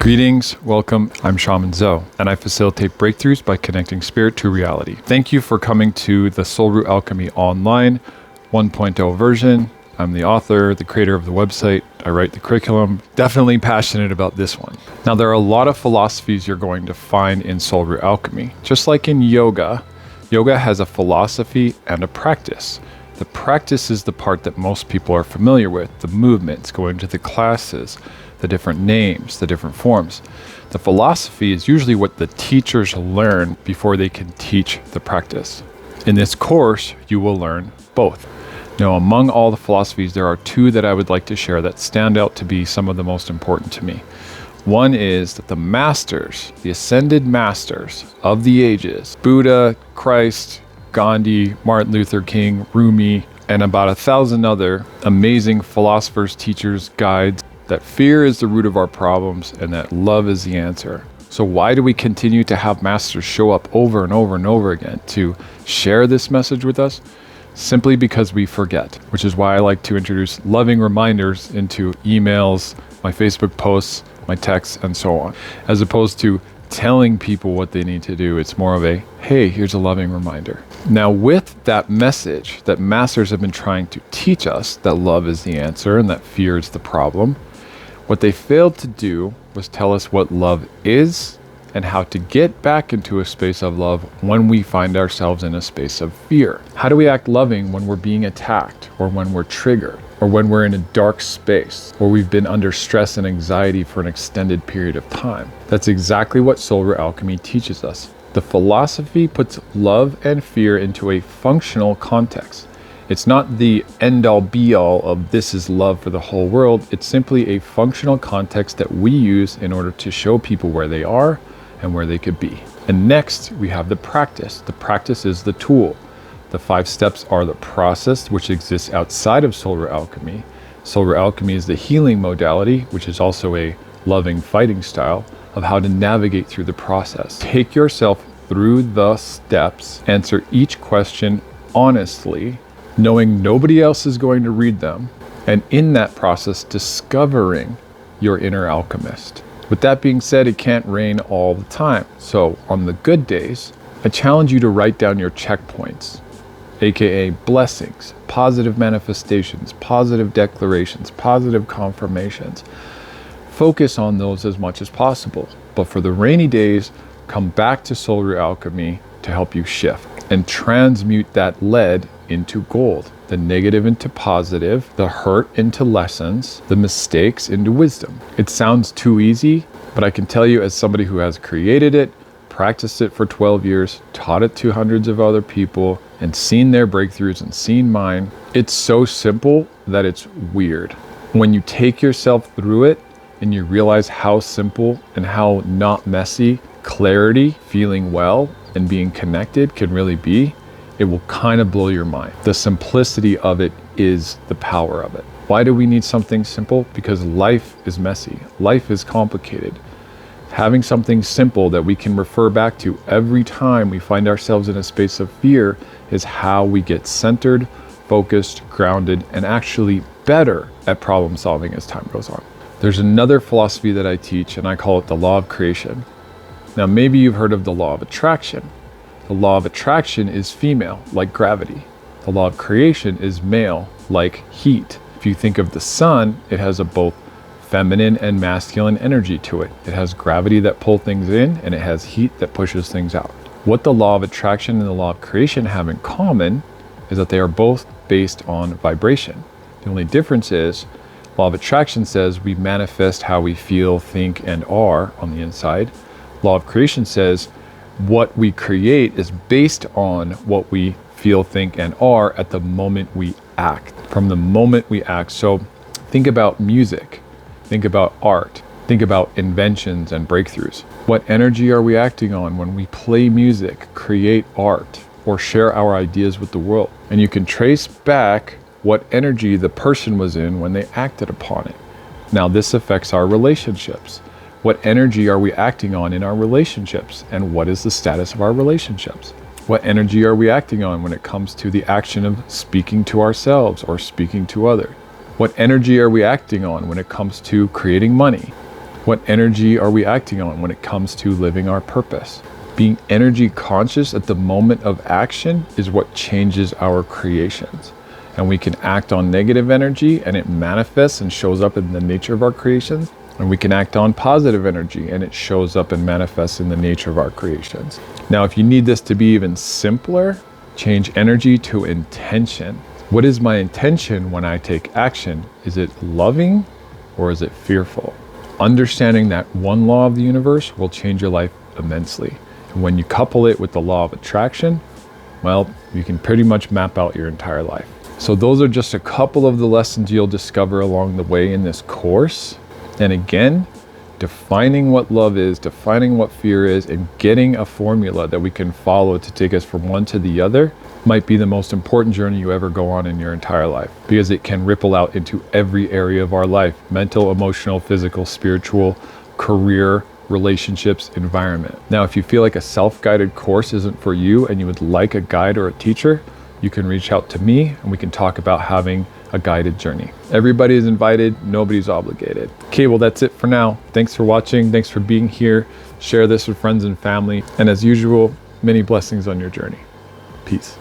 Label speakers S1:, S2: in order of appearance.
S1: Greetings, welcome. I'm Shaman Zoe, and I facilitate breakthroughs by connecting spirit to reality. Thank you for coming to the Root Alchemy Online 1.0 version. I'm the author, the creator of the website. I write the curriculum. Definitely passionate about this one. Now, there are a lot of philosophies you're going to find in Root Alchemy. Just like in yoga, yoga has a philosophy and a practice. The practice is the part that most people are familiar with, the movements, going to the classes, the different names, the different forms. The philosophy is usually what the teachers learn before they can teach the practice. In this course, you will learn both. Now, among all the philosophies, there are two that I would like to share that stand out to be some of the most important to me. One is that the masters, the ascended masters of the ages, Buddha, Christ, Gandhi, Martin Luther King, Rumi, and about 1,000 other amazing philosophers, teachers, guides, that fear is the root of our problems and that love is the answer. So why do we continue to have masters show up over and over and over again to share this message with us? Simply because we forget, which is why I like to introduce loving reminders into emails, my Facebook posts, my texts, and so on. As opposed to telling people what they need to do, it's more of a, hey, here's a loving reminder. Now, with that message that masters have been trying to teach us, that love is the answer and that fear is the problem, what they failed to do was tell us what love is and how to get back into a space of love when we find ourselves in a space of fear. How do we act loving when we're being attacked, or when we're triggered, or when we're in a dark space, or we've been under stress and anxiety for an extended period of time? That's exactly what Root Alchemy teaches us. The philosophy puts love and fear into a functional context. It's not the end-all be-all of this is love for the whole world. It's simply a functional context that we use in order to show people where they are and where they could be. And next, we have the practice. The practice is the tool. The 5 steps are the process, which exists outside of Root Alchemy. Root Alchemy is the healing modality, which is also a loving fighting style of how to navigate through the process. Take yourself through the steps, answer each question honestly, knowing nobody else is going to read them, and in that process, discovering your inner alchemist. With that being said, it can't rain all the time. So on the good days, I challenge you to write down your checkpoints, aka blessings, positive manifestations, positive declarations, positive confirmations. Focus on those as much as possible. But for the rainy days, come back to Root Alchemy to help you shift and transmute that lead into gold, the negative into positive, the hurt into lessons, the mistakes into wisdom. It sounds too easy, but I can tell you, as somebody who has created it, practiced it for 12 years, taught it to hundreds of other people, and seen their breakthroughs and seen mine, it's so simple that it's weird. When you take yourself through it and you realize how simple and how not messy clarity, feeling well, and being connected can really be, it will kind of blow your mind. The simplicity of it is the power of it. Why do we need something simple? Because life is messy. Life is complicated. Having something simple that we can refer back to every time we find ourselves in a space of fear is how we get centered, focused, grounded, and actually better at problem solving as time goes on. There's another philosophy that I teach, and I call it the law of creation. Now, maybe you've heard of the law of attraction. The law of attraction is female, like gravity. The law of creation is male, like heat. If you think of the sun, it has a both feminine and masculine energy to it. It has gravity that pulls things in, and it has heat that pushes things out. What the law of attraction and the law of creation have in common is that they are both based on vibration. The only difference is, law of attraction says we manifest how we feel, think, and are on the inside. Law of creation says what we create is based on what we feel, think, and are at the moment we act. From the moment we act. So think about music, think about art, think about inventions and breakthroughs. What energy are we acting on when we play music, create art, or share our ideas with the world? And you can trace back what energy the person was in when they acted upon it. Now, this affects our relationships. What energy are we acting on in our relationships? And what is the status of our relationships? What energy are we acting on when it comes to the action of speaking to ourselves or speaking to others? What energy are we acting on when it comes to creating money? What energy are we acting on when it comes to living our purpose? Being energy conscious at the moment of action is what changes our creations. And we can act on negative energy and it manifests and shows up in the nature of our creations. And we can act on positive energy and it shows up and manifests in the nature of our creations. Now, if you need this to be even simpler, change energy to intention. What is my intention when I take action? Is it loving or is it fearful? Understanding that one law of the universe will change your life immensely. And when you couple it with the law of attraction, well, you can pretty much map out your entire life. So those are just a couple of the lessons you'll discover along the way in this course. And again, defining what love is, defining what fear is, and getting a formula that we can follow to take us from one to the other might be the most important journey you ever go on in your entire life, because it can ripple out into every area of our life: mental, emotional, physical, spiritual, career, relationships, environment. Now, if you feel like a self-guided course isn't for you and you would like a guide or a teacher, you can reach out to me and we can talk about having a guided journey. Everybody is invited, nobody's obligated. Okay, well, that's it for now. Thanks for watching. Thanks for being here. Share this with friends and family. And as usual, many blessings on your journey. Peace.